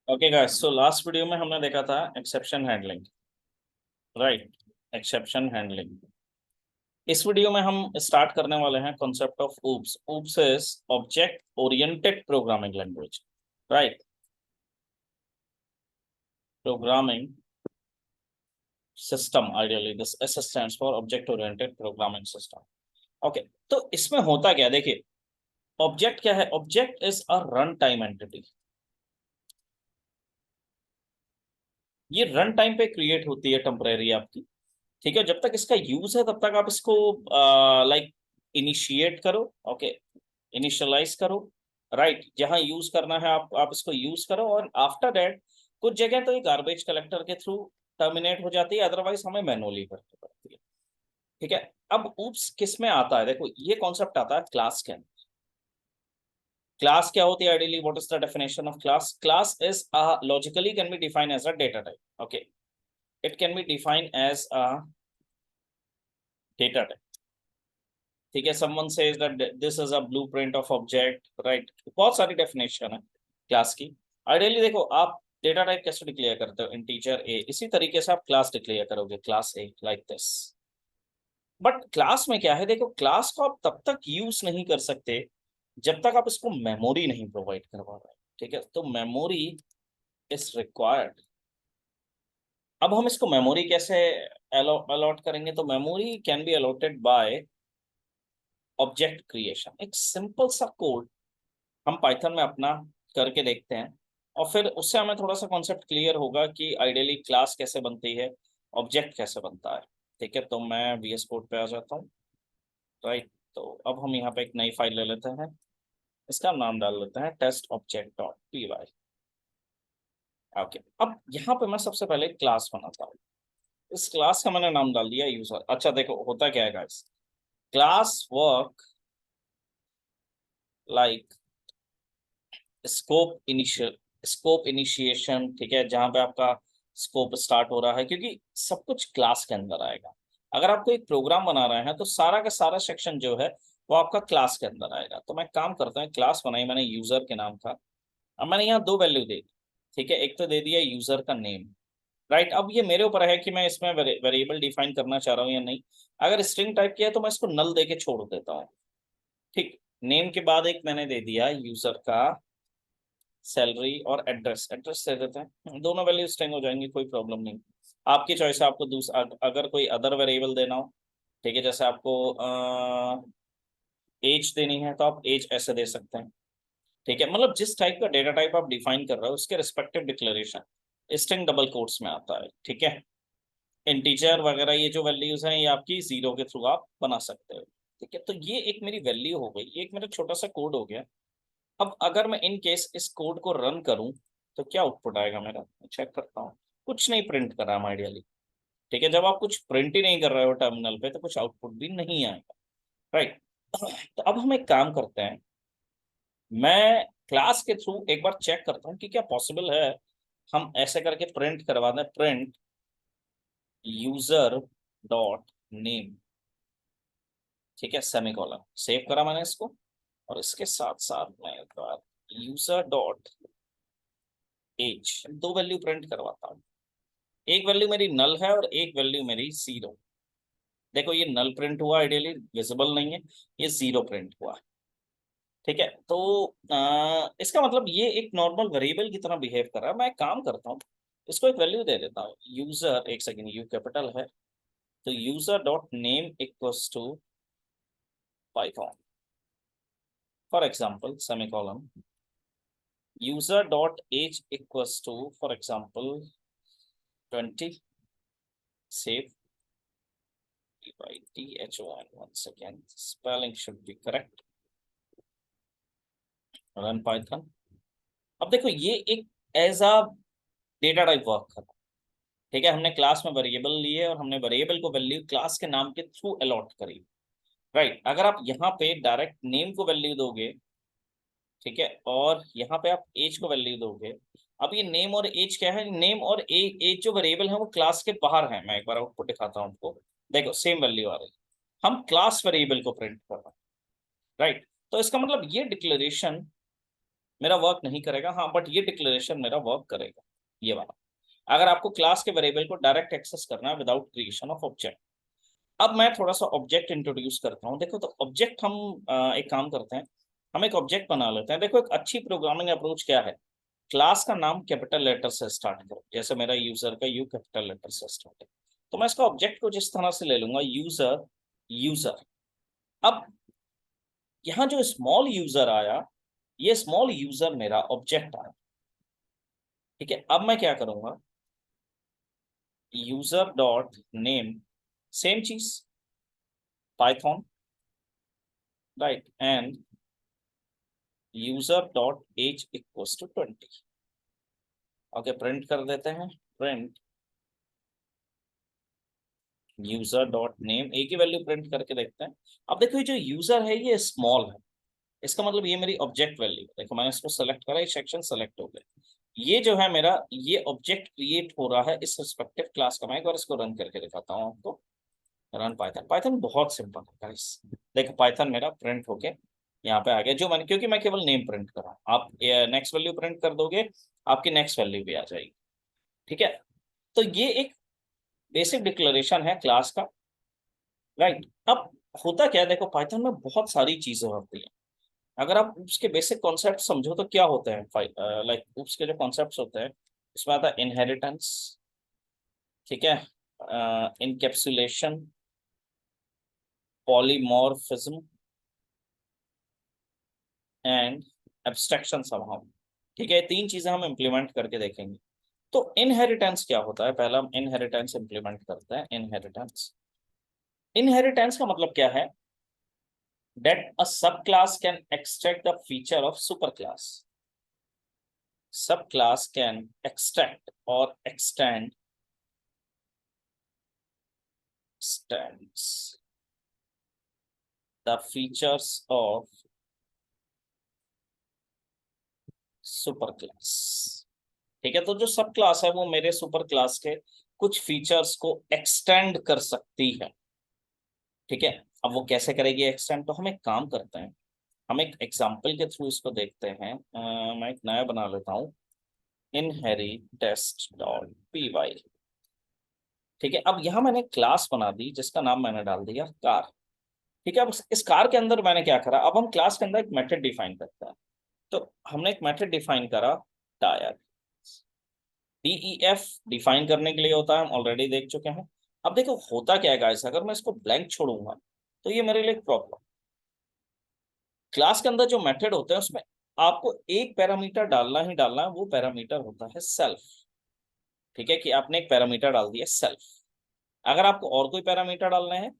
Okay guys, so last video में हमने देखा था exception handling, right. Exception handling. इस वीडियो में हम स्टार्ट करने वाले हैं concept of oops. oops is object oriented programming language, right. Programming system, ideally this S stands for object oriented programming system. Okay, तो इसमें होता क्या है, देखिए। ऑब्जेक्ट क्या है? Object is a run time entity. ये रन टाइम पे क्रिएट होती है, टेम्परेरी आपकी। ठीक है, जब तक इसका यूज है तब तक आप इसको लाइक इनिशिएट करो। ओके, इनिशियलाइज करो, राइट। जहां यूज करना है आप इसको यूज करो, और आफ्टर दैट कुछ जगह तो ये गार्बेज कलेक्टर के थ्रू टर्मिनेट हो जाती है, अदरवाइज हमें मैनुअली करनी पड़ती है। ठीक है। अब ऊप्स किस में आता है? देखो, ये कॉन्सेप्ट आता है क्लास के अंदर। क्लास क्या होती है ideally? What is the definition of class? Class is logically can be defined as a data type. Okay, it can be defined as a data type. ठीक है, someone says that this is a blueprint of object, right. बहुत सारी definition है class की। Ideally देखो, आप data type कैसे declare करते हो? Integer a. इसी तरीके से आप क्लास डिक्लेयर करोगे, class A, like this. But class में क्या है? देखो, क्लास को आप तब तक यूज नहीं कर सकते जब तक आप इसको मेमोरी नहीं प्रोवाइड करवा रहे। ठीक है, तो मेमोरी इज रिक्वायर्ड। अब हम इसको मेमोरी कैसे अलॉट करेंगे? तो memory can be allotted by object creation. एक सिंपल सा कोड हम पाइथन में अपना करके देखते हैं, और फिर उससे हमें थोड़ा सा कॉन्सेप्ट क्लियर होगा कि आइडियली क्लास कैसे बनती है, ऑब्जेक्ट कैसे बनता है। ठीक है, तो मैं VS कोड पे आ जाता हूँ, राइट। तो अब हम यहाँ पे एक नई फाइल ले लेते हैं, इसका नाम डाल लेते हैं test object dot P Y. Okay, अब यहाँ पे मैं सबसे पहले क्लास बनाता हूँ। इस क्लास का मैंने नाम डाल दिया यूजर। अच्छा देखो, होता क्या है guys, class work like scope initial, scope initiation. ठीक है, जहां पे आपका स्कोप स्टार्ट हो रहा है, क्योंकि सब कुछ क्लास के अंदर आएगा। अगर आपको एक प्रोग्राम बना रहे हैं तो सारा का सारा सेक्शन जो है वो आपका क्लास के अंदर आएगा। तो मैं काम करता हूँ, क्लास बनाई मैंने यूजर के नाम का। अब मैंने यहाँ दो वैल्यू दे दी। ठीक है, एक तो दे दिया यूजर का नेम, राइट। अब ये मेरे ऊपर है कि मैं इसमें वेरिएबल डिफाइन करना चाह रहा हूँ या नहीं। अगर स्ट्रिंग टाइप किया है तो मैं इसको नल दे के छोड़ देता हूँ। ठीक, नेम के बाद एक मैंने दे दिया यूजर का सैलरी, और एड्रेस, एड्रेस दे देते हैं। दोनों वैल्यू स्ट्रिंग हो जाएंगी, कोई प्रॉब्लम नहीं। आपकी चॉइस है, आपको दूसरा अगर कोई अदर वेरिएबल देना हो। ठीक है, जैसे आपको एज देनी है तो आप एज ऐसे दे सकते हैं। ठीक है, मतलब जिस टाइप का डेटा टाइप आप डिफाइन कर रहे हो उसके respective declaration string double quotes में आता है। ठीक है, इंटीजर वगैरह ये जो वैल्यूज हैं ये आपकी जीरो के थ्रू आप बना सकते हो। ठीक है, तो ये एक मेरी वैल्यू हो गई, ये एक मेरा छोटा सा कोड हो गया। अब अगर मैं इन केस इस कोड को रन करूं तो क्या आउटपुट आएगा मेरा? चेक करता हूँ। कुछ नहीं प्रिंट कर रहा है आइडियली। ठीक है, जब आप कुछ प्रिंट ही नहीं कर रहे हो टर्मिनल पे तो कुछ आउटपुट भी नहीं आएगा, राइट। तो अब हम एक काम करते हैं, मैं क्लास के थ्रू एक बार चेक करता हूँ कि क्या पॉसिबल है हम ऐसे करके प्रिंट करवा दें। Print user dot name. ठीक है, सेमीकोलन सेव करा मैंने इसको, और इसके साथ साथ मैं एक बार यूजर डॉट एज, दो वैल्यू प्रिंट करवाता हूँ। एक वैल्यू मेरी नल है और एक वैल्यू मेरी जीरो। देखो, ये नल प्रिंट हुआ, आइडियली विजिबल नहीं है। ये जीरो प्रिंट हुआ। ठीक है, तो इसका मतलब ये एक नॉर्मल वेरिएबल की तरह बिहेव कर रहा है। मैं एक काम करता हूँ, इसको एक वैल्यू दे देता हूँ यूजर, एक सेकेंड, यू कैपिटल है तो user dot name equals to Python, for example semicolon. User dot age equals to for example 20। Save PYTHON, 1 second, spelling should be correct, run python। अब देखो, ये एक as a data type work कर रहा है। ठीक है, हमने क्लास में वेरिएबल लिए और हमने वेरिएबल को वैल्यू क्लास के नाम के थ्रू अलॉट करी, राइट। अगर आप यहाँ पे डायरेक्ट नेम को वैल्यू दोगे, ठीक है, और यहाँ पे आप एज को वैल्यू दोगे। अब ये नेम और एज क्या है? नेम और एज जो वेरिएबल है वो क्लास के बाहर है। मैं एक बार आउटपुट दिखाता हूँ आपको। देखो, सेम वैल्यू आ रही है। हम क्लास वेरिएबल को प्रिंट कर रहे हैं, राइट। तो इसका मतलब ये डिक्लेरेशन मेरा वर्क नहीं करेगा, हाँ, बट ये डिक्लेरेशन मेरा वर्क करेगा, ये वाला। अगर आपको क्लास के वेरिएबल को डायरेक्ट एक्सेस करना है विदाउट क्रिएशन ऑफ ऑब्जेक्ट। अब मैं थोड़ा सा ऑब्जेक्ट इंट्रोड्यूस करता हूँ। देखो, तो ऑब्जेक्ट हम एक काम करते हैं, हम एक ऑब्जेक्ट बना लेते हैं। देखो, एक अच्छी प्रोग्रामिंग अप्रोच क्या है, क्लास का नाम कैपिटल लेटर से स्टार्ट करो, जैसे मेरा यूजर का यू कैपिटल लेटर से स्टार्ट है, तो मैं इसका ऑब्जेक्ट को जिस तरह से ले लूंगा, यूजर यूजर। अब यहाँ जो स्मॉल यूजर आया, ये स्मॉल यूजर मेरा ऑब्जेक्ट आया, ठीक है। अब मैं क्या करूंगा, यूजर डॉट नेम, सेम चीज, Python, right, and user dot age equals to 20। Okay, print कर देते हैं, प्रिंट यूजर डॉट नेम, एक ही वैल्यू प्रिंट करके देखते हैं। अब देखो, ये जो यूजर है ये स्मॉल है, इसका मतलब ये मेरी ऑब्जेक्ट वैल्यू। देखो, मैंने इसको सेलेक्ट करा, ये सेक्शन सेलेक्ट हो गया। ये जो है मेरा, ये ऑब्जेक्ट क्रिएट हो रहा है इस रिस्पेक्टिव क्लास का। मैं एक बार इसको रन करके दिखाता हूँ आपको। रन पाइथन, पाइथन बहुत सिंपल है गाइस। देखो, पाइथन मेरा प्रिंट होके यहाँ पे आ गया, जो मैंने, क्योंकि मैं केवल नेम प्रिंट कर रहा हूँ। आप नेक्स्ट वैल्यू प्रिंट कर दोगे, आपकी नेक्स्ट वैल्यू भी आ जाएगी, ठीक है। तो ये एक बेसिक डिक्लेरेशन है क्लास का, राइट। अब होता क्या है, देखो, पाइथन में बहुत सारी चीजें होती हैं। अगर आप उसके बेसिक कॉन्सेप्ट समझो तो क्या होते हैं, लाइक उसके जो कॉन्सेप्ट्स होते हैं, उसमें आता है इनहेरिटेंस, ठीक है, encapsulation, polymorphism and abstraction somehow, ठीक है। तीन चीजें हम इम्प्लीमेंट करके देखेंगे। तो इनहेरिटेंस क्या होता है, पहला हम इनहेरिटेंस इम्प्लीमेंट करते हैं। इनहेरिटेंस, इनहेरिटेंस का मतलब क्या है, that a subclass can extract the feature of superclass. Subclass can extract or extends the features of superclass, ठीक है। तो जो सब क्लास है वो मेरे सुपर क्लास के कुछ फीचर्स को एक्सटेंड कर सकती है, ठीक है। अब वो कैसे करेगी एक्सटेंड, तो हम एक काम करते हैं, हम एक एग्जाम्पल के थ्रू इसको देखते हैं। मैं एक नया बना लेता हूँ, inherit_test.py, ठीक है। अब यहाँ मैंने क्लास बना दी जिसका नाम मैंने डाल दिया कार, ठीक है। अब इस कार के अंदर मैंने क्या करा, अब हम क्लास के अंदर एक मेथड डिफाइन करते हैं। तो हमने एक मेथड डिफाइन करा, टायर, DEF डिफाइन करने के लिए होता है, हम ऑलरेडी देख चुके हैं। अब देखो होता क्या है गाइस, अगर मैं इसको ब्लैंक छोड़ूंगा तो ये मेरे लिए एक प्रॉब्लम। क्लास के अंदर जो मेथड होते हैं उसमें आपको एक पैरामीटर डालना ही डालना है, वो पैरामीटर होता है सेल्फ, ठीक है। कि आपने एक पैरामीटर डाल दिया सेल्फ। अगर आपको और कोई पैरामीटर डालना है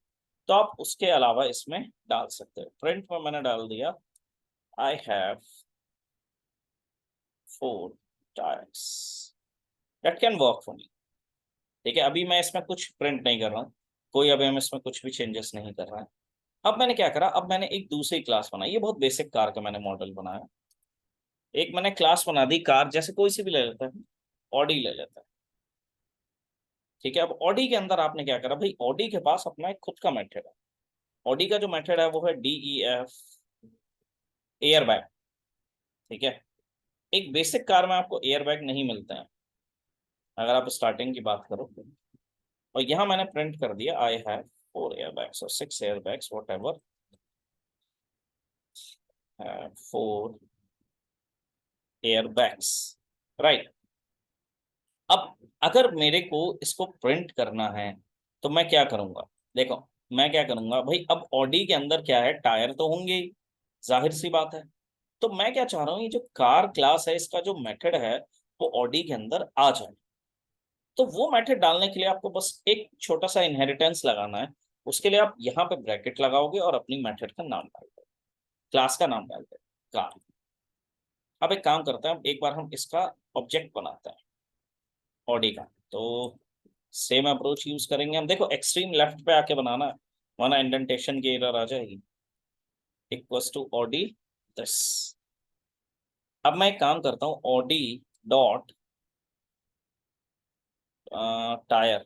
तो आप उसके अलावा इसमें डाल सकते हो। प्रिंट में मैंने डाल दिया I have 4 tyres, that can work for me, ठीक है। अभी मैं इसमें कुछ प्रिंट नहीं कर रहा हूँ, कोई अभी हम इसमें कुछ भी चेंजेस नहीं कर रहे हैं। अब मैंने क्या करा, अब मैंने एक दूसरी क्लास बनाई, ये बहुत बेसिक कार का मैंने मॉडल बनाया। एक मैंने क्लास बना दी कार, जैसे कोई सी भी ले लेता है, ऑडी ले लेता है, ठीक है। अब ऑडी के अंदर आपने क्या करा भाई, ऑडी के पास अपना एक खुद का मेथड है। ऑडी का जो मेथड है वो है DEF एयर बैग, ठीक है। एक बेसिक कार में आपको एयर बैग नहीं मिलते हैं अगर आप स्टार्टिंग की बात करो। और यहाँ मैंने प्रिंट कर दिया आई हैव 4 एयर बैग्स और 6 air bags, what ever, 4 air bags, right. अब अगर मेरे को इसको प्रिंट करना है तो मैं क्या करूंगा, देखो, मैं क्या करूंगा भाई, अब ऑडी के अंदर क्या है, टायर तो होंगे ही, जाहिर सी बात है। तो मैं क्या चाह रहा हूँ, ये जो कार क्लास है इसका जो मेथड है वो ऑडी के अंदर आ जाए। तो वो मेथड डालने के लिए आपको बस एक छोटा सा इनहेरिटेंस लगाना है। उसके लिए आप यहाँ पे ब्रैकेट लगाओगे और अपनी मेथड का नाम डाल दो, क्लास का नाम डाल दो, कार। अब एक काम करते हैं, एक बार हम इसका ऑब्जेक्ट बनाते हैं ऑडी का। तो सेम अप्रोच यूज करेंगे हम। देखो, एक्सट्रीम लेफ्ट पे आके बनाना है, वरना इंडेंटेशन की एरर आ जाएगी। Equals to Audi this. अब मैं एक काम करता हूँ, ऑडी डॉट टायर,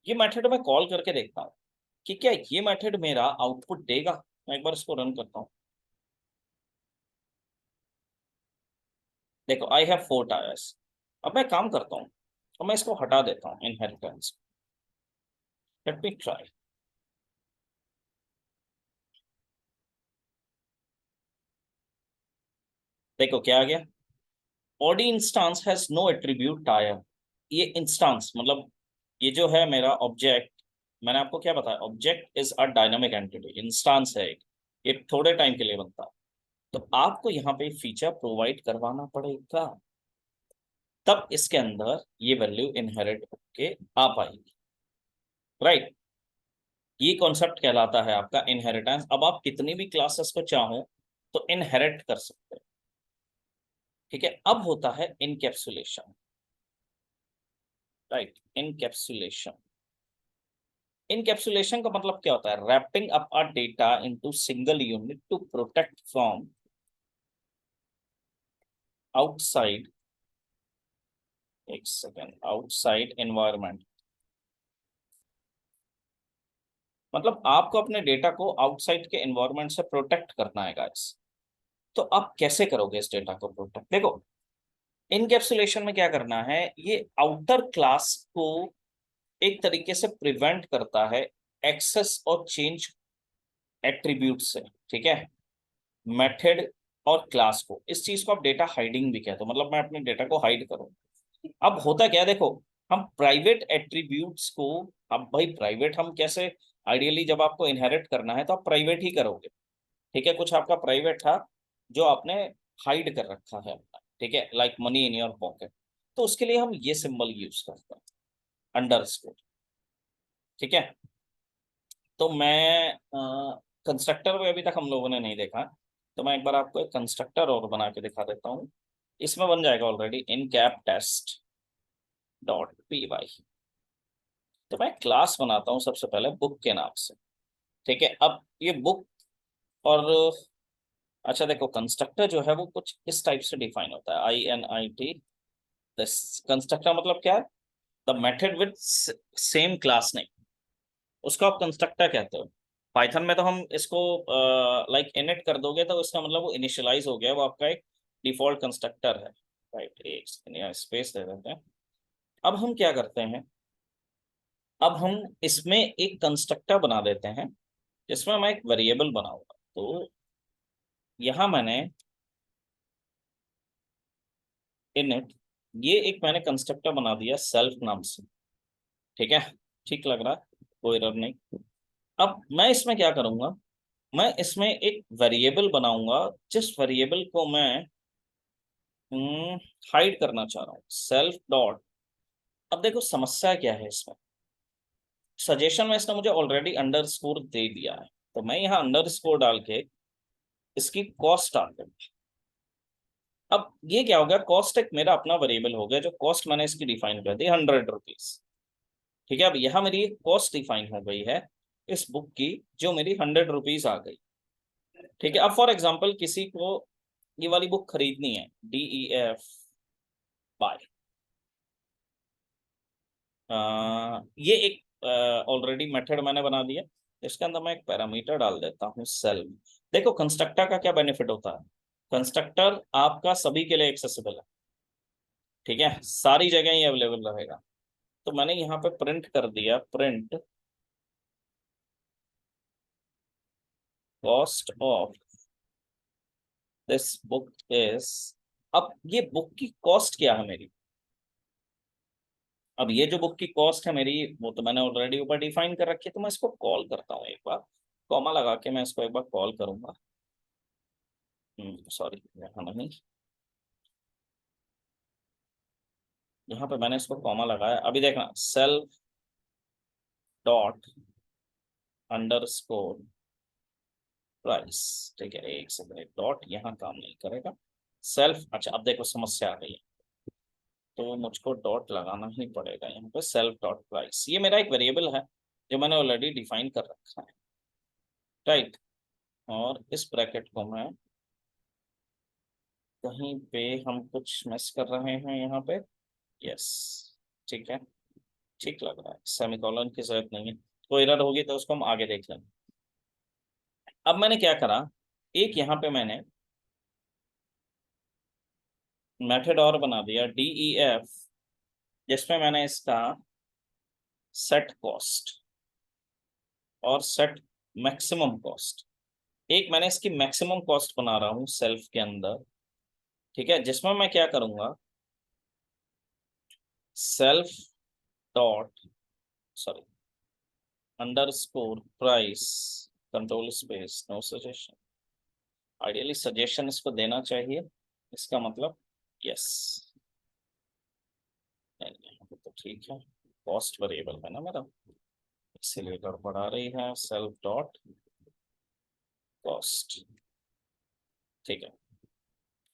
ये मेथड मैं कॉल करके देखता हूँ कि क्या ये मेथड मेरा आउटपुट देगा। मैं एक बार इसको रन करता हूँ। देखो आई हैव 4 टायर्स। अब मैं काम करता हूँ, तो मैं इसको हटा देता हूँ इनहेरिटेंस। Let me try. देखो क्या आ गया, Audi instance has no attribute tyre. ये इंस्टांस मतलब ये जो है मेरा ऑब्जेक्ट, मैंने आपको क्या बताया, object is a dynamic entity, instance है एक, ये थोड़े टाइम के लिए बनता है। तो आपको यहाँ पे फीचर प्रोवाइड करवाना पड़ेगा, तब इसके अंदर ये वैल्यू इनहेरिट होके आ पाएगी, राइट। ये कॉन्सेप्ट कहलाता है आपका इनहेरिटेंस। अब आप कितनी भी क्लासेस को चाहो तो इनहेरिट कर सकते हैं, ठीक है। अब होता है इनकैप्सुलेशन, राइट, इनकैप्सुलेशन। इनकैप्सुलेशन का मतलब क्या होता है, wrapping up a data into single unit to protect from outside, एक सेकेंड, आउटसाइड एनवायरनमेंट। मतलब आपको अपने डेटा को आउटसाइड के एनवायरनमेंट से प्रोटेक्ट करना है गाइस। तो आप कैसे करोगे इस डेटा को प्रोटेक्ट? देखो, इनकैप्सुलेशन में क्या करना है, ये आउटर क्लास को एक तरीके से प्रिवेंट करता है एक्सेस और चेंज एट्रीब्यूट से, ठीक है। मेथड और क्लास को, इस चीज को आप डेटा हाइडिंग भी कहते हो, मतलब मैं अपने डेटा को हाइड करूँ। अब होता क्या है, देखो, हम प्राइवेट एट्रीब्यूट्स को, अब भाई प्राइवेट हम कैसे, आइडियली जब आपको इनहेरिट करना है तो आप प्राइवेट ही करोगे, ठीक है। कुछ आपका प्राइवेट था जो आपने हाइड कर रखा है अपना, ठीक है, like money in your pocket, तो उसके लिए हम ये सिंबल यूज करते हैं, अंडरस्कोर, ठीक है। तो मैं कंस्ट्रक्टर में अभी तक हम लोगों ने नहीं देखा, तो मैं एक बार आपको एक कंस्ट्रक्टर और बना के दिखा देता हूँ। इसमें बन जाएगा already encap test dot P Y. तो मैं क्लास बनाता हूँ सबसे पहले बुक के नाम से, ठीक है। अब ये बुक, और अच्छा देखो, कंस्ट्रक्टर जो है वो कुछ इस टाइप से डिफाइन होता है, INIT। कंस्ट्रक्टर मतलब क्या है, the method with same class name, उसको आप कंस्ट्रक्टर कहते हो। पाइथन में तो हम इसको लाइक इनिट कर दोगे तो इसका मतलब वो इनिशियलाइज हो गया, वो आपका एक डिफॉल्ट कंस्ट्रक्टर है, राइट। एक सेकंड यहाँ स्पेस दे देते हैं। अब हम क्या करते हैं, अब हम इसमें एक कंस्ट्रक्टर बना देते हैं जिसमें मैं एक वेरिएबल बनाऊंगा। तो यहाँ मैंने इनिट, ये एक मैंने कंस्ट्रक्टर बना दिया सेल्फ नाम से, ठीक है। ठीक लग रहा है, कोई एरर नहीं। अब मैं इसमें क्या करूंगा, मैं इसमें एक वेरिएबल बनाऊंगा जिस वेरिएबल को मैं हाइड करना चाह रहा हूँ, सेल्फ डॉट। अब देखो समस्या क्या है इसमें, सजेशन में इसने मुझे ऑलरेडी अंडरस्कोर दे दिया है, तो मैं यहाँ अंडरस्कोर डाल के इसकी कॉस्ट डाल दूंगा। अब ये क्या हो गया, कॉस्ट एक मेरा अपना वेरिएबल हो गया, जो कॉस्ट मैंने इसकी डिफाइन कर दी 100 रुपीज, ठीक है। अब यहाँ मेरी कॉस्ट डिफाइन हो गई है इस बुक की, जो मेरी 100 रुपीज आ गई, ठीक है। अब फॉर एग्जाम्पल किसी को ये वाली बुक खरीदनी है, DEF बाय, ये एक ऑलरेडी मेथड मैंने बना दिया। इसके अंदर मैं एक पैरामीटर डाल देता हूँ सेल्फ। देखो कंस्ट्रक्टर का क्या बेनिफिट होता है, कंस्ट्रक्टर आपका सभी के लिए एक्सेसिबल है, ठीक है, सारी जगह ही अवेलेबल रहेगा। तो मैंने यहाँ पे प्रिंट कर दिया, print cost of this book is. अब ये बुक की कॉस्ट क्या है मेरी, अब ये जो बुक की कॉस्ट है मेरी, वो तो मैंने ऑलरेडी ऊपर डिफाइन कर रखी है। तो मैं इसको कॉल करता हूँ एक बार, कॉमा लगा के मैं इसको एक बार कॉल करूंगा। सॉरी, यहाँ नहीं, यहाँ पे मैंने इसको कॉमा लगाया। अभी देखना, सेल्फ डॉट अंडरस्कोर प्राइस, ठीक है। एक सेकंड, डॉट यहाँ काम नहीं करेगा, सेल्फ, अच्छा अब देखो समस्या आ गई है, तो मुझको डॉट लगाना ही पड़ेगा यहाँ पे, सेल्फ डॉट प्राइस। ये मेरा एक वेरिएबल है जो मैंने ऑलरेडी डिफाइन कर रखा है, राइट। और इस ब्रैकेट को मैं कहीं पे, हम कुछ मिस कर रहे हैं यहाँ पे, यस, ठीक है, ठीक लग रहा है, सेमीकोलन की जरूरत नहीं है। कोई एरर होगी तो उसको हम आगे देख लेंगे। अब मैंने क्या करा, एक यहाँ पे मैंने मेथड और बना दिया DEF, जिसमें मैंने इसका सेट कॉस्ट और सेट मैक्सिमम कॉस्ट, एक मैंने इसकी मैक्सिमम कॉस्ट बना रहा हूँ सेल्फ के अंदर, ठीक है, जिसमें मैं क्या करूंगा, self dot sorry underscore price control space no suggestion. Ideally suggestion इसको देना चाहिए, इसका मतलब यस, तो ठीक है, कॉस्ट वेरिएबल है ना मेरा, इसीलिए गड़बड़ आ रही है, सेल्फ डॉट कॉस्ट, ठीक है,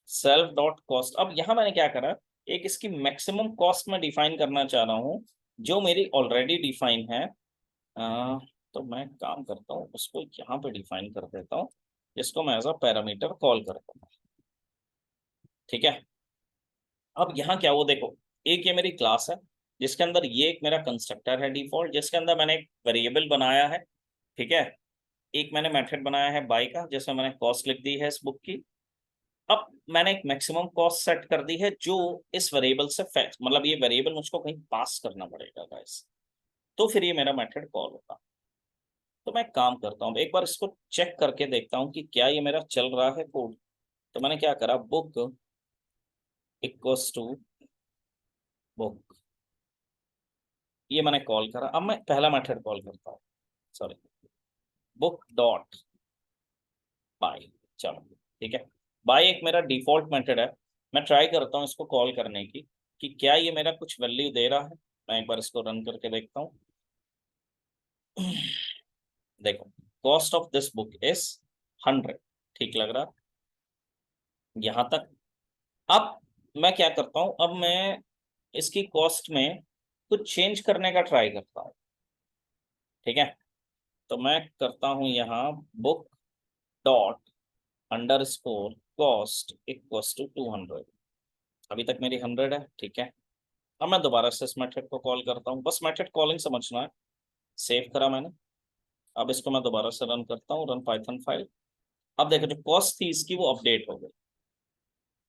सेल्फ डॉट कॉस्ट। अब यहाँ मैंने क्या करा, एक इसकी मैक्सिमम कॉस्ट में डिफाइन करना चाह रहा हूँ, जो मेरी ऑलरेडी डिफाइन है। तो मैं काम करता हूँ, उसको यहाँ पे डिफाइन कर देता हूँ, जिसको मैं एज अ पैरामीटर कॉल करता हूँ, ठीक है। अब यहाँ क्या, वो देखो, एक ये मेरी क्लास है, जिसके अंदर ये एक मेरा कंस्ट्रक्टर है डिफॉल्ट, जिसके अंदर मैंने एक वेरिएबल बनाया है, ठीक है। एक मैंने मेथड बनाया है बाय का, जिसमें मैंने कॉस्ट लिख दी है इस बुक की। अब मैंने एक मैक्सिमम कॉस्ट सेट कर दी है, जो इस वेरिएबल से फैक्ट, मतलब ये वेरिएबल मुझको कहीं पास करना पड़ेगा गाइस, तो फिर ये मेरा मेथड कॉल होगा। तो मैं काम करता हूँ, एक बार इसको चेक करके देखता हूँ कि क्या ये मेरा चल रहा है कोड। तो मैंने क्या करा, बुक इक्वल्स टू बुक, ये मैंने कॉल करा। अब मैं पहला मेथड कॉल करता हूँ, सॉरी, बुक डॉट बाय, चलो ठीक है। बाय एक मेरा डिफॉल्ट मेथड है, मैं ट्राई करता हूँ इसको कॉल करने की, कि क्या ये मेरा कुछ वैल्यू दे रहा है। मैं एक बार इसको रन करके देखता हूँ। देखो, cost of this book is 100, ठीक लग रहा यहाँ तक। अब मैं क्या करता हूँ, अब मैं इसकी कॉस्ट में कुछ चेंज करने का ट्राई करता हूँ, ठीक है। तो मैं करता हूँ यहाँ book dot underscore cost equals to 200, अभी तक मेरी 100 है, ठीक है। अब मैं दोबारा से इस मेथड को कॉल करता हूँ, बस मेथड कॉलिंग समझना है। सेव करा मैंने, अब इसको मैं दोबारा से रन करता हूँ, रन पाइथन फाइल। अब देखो, जो कॉस्ट थी इसकी वो अपडेट हो गई,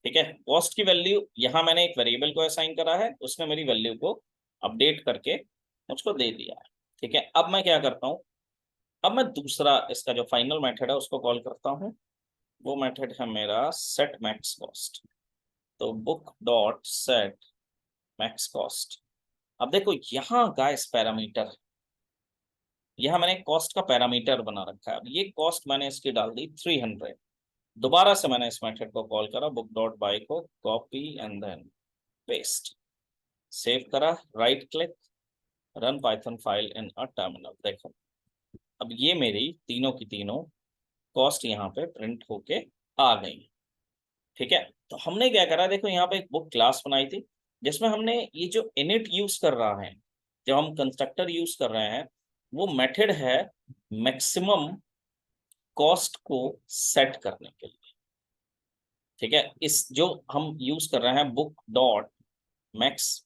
ठीक है। कॉस्ट की वैल्यू यहाँ मैंने एक वेरिएबल को असाइन करा है, उसने मेरी वैल्यू को अपडेट करके मुझको दे दिया है, ठीक है। अब मैं क्या करता हूँ, अब मैं दूसरा इसका जो फाइनल मेथड है उसको कॉल करता हूँ। वो मेथड है मेरा सेट मैक्स कॉस्ट। तो book dot set max cost. अब देखो यहाँ गाइस पैरामीटर, यहाँ मैंने कॉस्ट का पैरामीटर बना रखा है। अब ये कॉस्ट मैंने इसकी डाल दी 300। दोबारा से मैंने इस मेथड को कॉल करा, बुक डॉट बाय को copy and then paste, save करा, right click, run Python file in a terminal. देखो, अब ये मेरी तीनों की तीनों कॉस्ट यहाँ पे प्रिंट होके आ गई, ठीक है। तो हमने क्या करा, देखो यहाँ पे एक बुक क्लास बनाई थी, जिसमें हमने ये जो इनिट यूज कर रहा है, जब हम कंस्ट्रक्टर यूज कर रहे हैं, वो मेथड है मैक्सिमम कॉस्ट को सेट करने के लिए, ठीक है। इस जो हम यूज कर रहे हैं बुक डॉट मैक्स,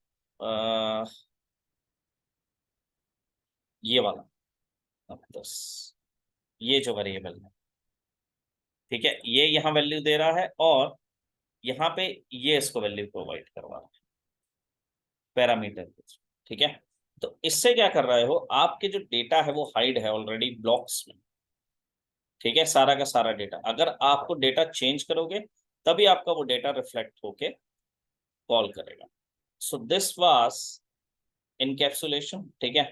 ये वाला, अब बस ये जो वेरिएबल है, ठीक है, ये यहाँ वैल्यू दे रहा है, और यहाँ पे ये इसको वैल्यू प्रोवाइड करवा रहा है पैरामीटर, ठीक है। तो इससे क्या कर रहे हो, आपके जो डेटा है वो हाइड है ऑलरेडी ब्लॉक्स में, ठीक है, सारा का सारा डेटा। अगर आपको डेटा चेंज करोगे, तभी आपका वो डेटा रिफ्लेक्ट होके कॉल करेगा। सो दिस वाज इनकैप्सुलेशन, ठीक है।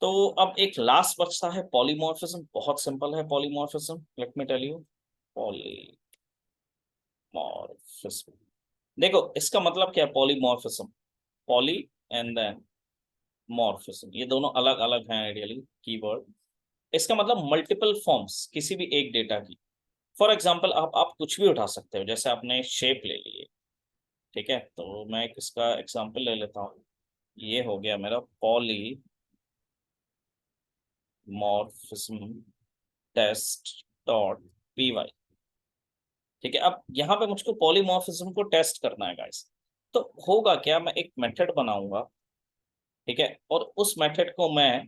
तो अब एक लास्ट बचता है पॉलीमॉर्फिज्म, बहुत सिंपल है polymorphism, let me tell you. Polymorphism, देखो इसका मतलब क्या है polymorphism, poly and then morphism, ये दोनों अलग अलग हैं आइडियली कीवर्ड। इसका मतलब मल्टीपल फॉर्म्स किसी भी एक डेटा की। फॉर एग्जाम्पल आप कुछ भी उठा सकते हो, जैसे आपने शेप ले लिए, ठीक है। तो मैं एक इसका एग्जाम्पल ले लेता हूँ, ये हो गया मेरा पॉलीमॉर्फिज्म टेस्ट डॉट py, ठीक है। अब यहाँ पे मुझको पॉलीमॉर्फिज्म को टेस्ट करना है गाइस। तो होगा क्या, मैं एक मेथड बनाऊंगा, ठीक है, और उस मेथड को मैं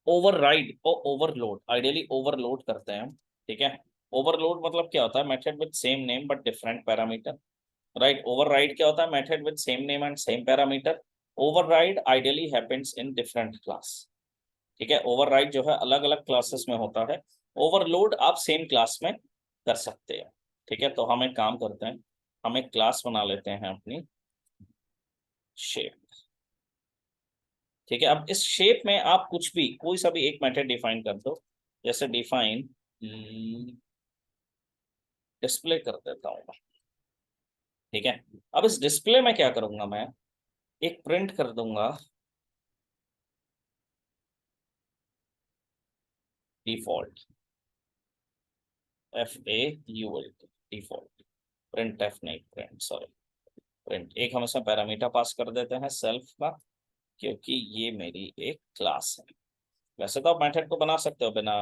ओवरराइड और ओवरलोड, आइडियली ओवरलोड करते हैं, ठीक है। ओवरलोड मतलब क्या होता है, method with same name but different parameter. Right. Override क्या होता है? Method with same name and same parameter. Override ideally happens in different class. ठीक है, ओवरराइड जो है अलग अलग क्लासेस में होता है, ओवरलोड आप सेम क्लास में कर सकते हैं। ठीक है, तो हम एक काम करते हैं, हम एक क्लास बना लेते हैं अपनी शेप। ठीक है, अब इस शेप में आप कुछ भी कोई सा भी एक मेथड डिफाइन कर दो, जैसे डिफाइन डिस्प्ले कर देता हूँ मैं। ठीक है, अब इस डिस्प्ले में क्या करूंगा मैं, एक प्रिंट कर दूंगा default, FAULT, default. Print F नहीं, प्रिंट, सॉरी, प्रिंट। एक हम इसमें पैरामीटर पास कर देते हैं सेल्फ का, क्योंकि ये मेरी एक क्लास है। वैसे तो आप मेथड को बना सकते हो बिना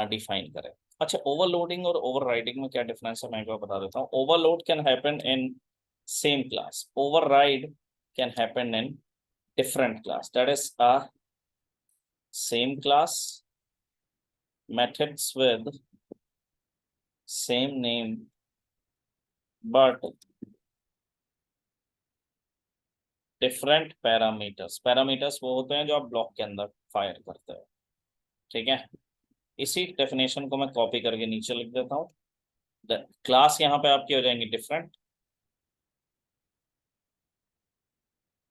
डिफाइन करें। अच्छा, ओवरलोडिंग और ओवरराइडिंग में क्या डिफरेंस है मैं एक बार बता देता हूँ। Overload can happen in same class, override can happen in different class, that is a same class, methods with same name but different parameters। Parameters वो होते हैं जो आप ब्लॉक के अंदर फायर करते हो। ठीक है, इसी डेफिनेशन को मैं कॉपी करके नीचे लिख देता हूँ। क्लास यहाँ पे आपकी हो जाएंगी different,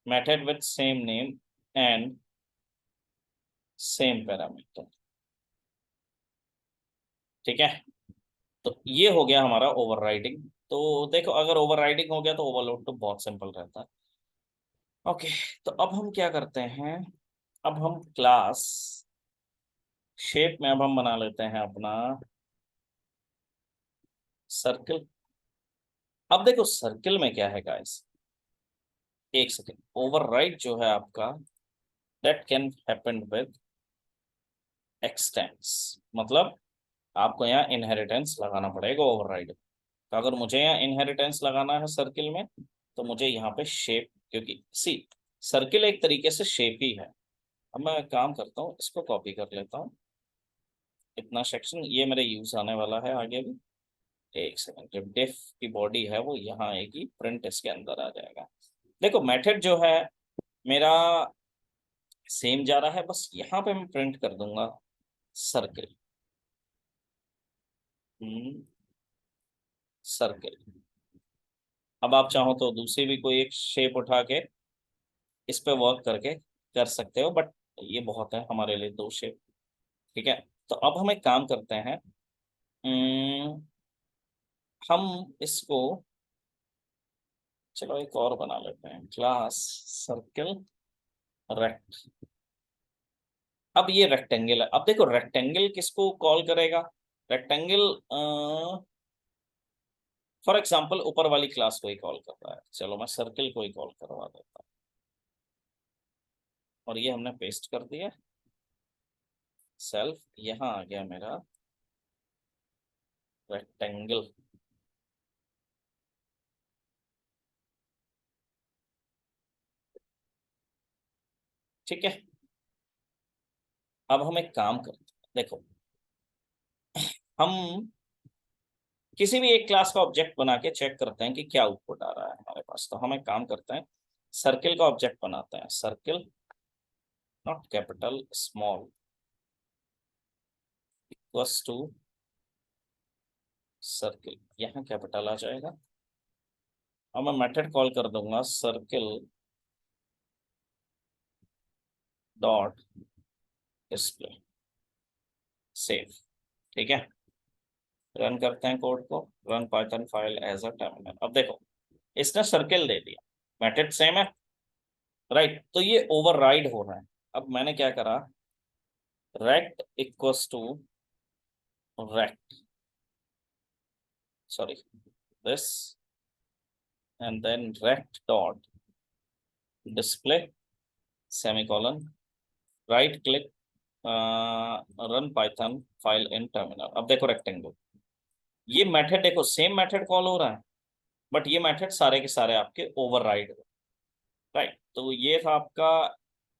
method with same name and same parameter. ठीक है, तो ये हो गया हमारा ओवरराइडिंग। तो देखो, अगर ओवरराइडिंग हो गया तो ओवरलोड तो बहुत सिंपल रहता है। ओके, तो अब हम क्या करते हैं, अब हम क्लास शेप में अब हम बना लेते हैं अपना सर्कल। अब देखो सर्कल में क्या है गाइस, एक सेकेंड, ओवरराइड जो है आपका that can happen with expanse, मतलब आपको यहाँ इनहेरिटेंस लगाना पड़ेगा ओवरराइड। तो अगर मुझे यहाँ इनहेरिटेंस लगाना है सर्किल में, तो मुझे यहाँ पे शेप, क्योंकि सी सर्किल एक तरीके से शेप ही है। अब मैं काम करता हूँ, इसको कॉपी कर लेता हूँ, इतना सेक्शन ये मेरे यूज आने वाला है आगे भी। एक सेकंड, जब डिफ की बॉडी है वो यहाँ आएगी, प्रिंट इसके अंदर आ जाएगा। देखो मेथड जो है मेरा सेम जा रहा है, बस यहाँ पे मैं प्रिंट कर दूंगा सर्किल, सर्किल। अब आप चाहो तो दूसरी भी कोई एक शेप उठा के इस पे वर्क करके कर सकते हो, बट ये बहुत है हमारे लिए, दो शेप। ठीक है, तो अब हम एक काम करते हैं, हम्म, हम इसको, चलो एक और बना लेते हैं, क्लास सर्किल रेक्ट। अब ये रेक्टेंगल है, अब देखो रेक्टेंगल किसको कॉल करेगा, रेक्टेंगल फॉर एग्जांपल ऊपर वाली क्लास को ही कॉल कर रहा है। चलो मैं सर्किल को ही कॉल करवा देता हूँ, और ये हमने पेस्ट कर दिया सेल्फ, यहाँ आ गया मेरा रेक्टेंगल। ठीक है, अब हम एक काम करते हैं, देखो हम किसी भी एक क्लास का ऑब्जेक्ट बना के चेक करते हैं कि क्या आउटपुट आ रहा है हमारे पास। तो हम एक काम करते हैं, सर्किल का ऑब्जेक्ट बनाते हैं, circle not capital, small, equals to circle, यहाँ कैपिटल आ जाएगा। अब मैं मेथड कॉल कर दूंगा सर्किल डॉट डिस्प्ले, सेव। ठीक है, रन करते हैं कोड को, run Python file as a terminal. अब देखो इसने सर्किल दे दिया, मेथड सेम है, राइट। तो ये ओवरराइड हो रहा है। अब मैंने क्या करा, rect equals to rect, sorry, this, and then rect dot display semicolon, right click, run python file in terminal। अब देखो रेक्टेंगल, ये मेथड देखो सेम मेथड कॉल हो रहा है, बट ये मेथड सारे के सारे आपके ओवरराइड हो, राइट। तो ये था आपका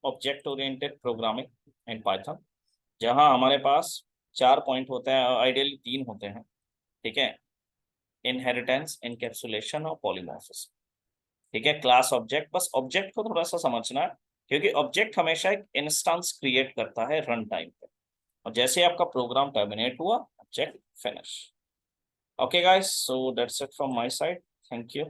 object oriented programming in Python, जहां हमारे पास 4 पॉइंट होते हैं, आइडियली 3 होते हैं। ठीक है, इनहेरिटेंस, इनकैप्सुलेशन और पॉलीमॉर्फिज्म। ठीक है, क्लास ऑब्जेक्ट, बस ऑब्जेक्ट को थोड़ा सा समझना है, क्योंकि ऑब्जेक्ट हमेशा एक इंस्टेंस क्रिएट करता है रन टाइम पे, और जैसे ही आपका प्रोग्राम टर्मिनेट हुआ, object finish. Okay guys, so that's it from my side. Thank you.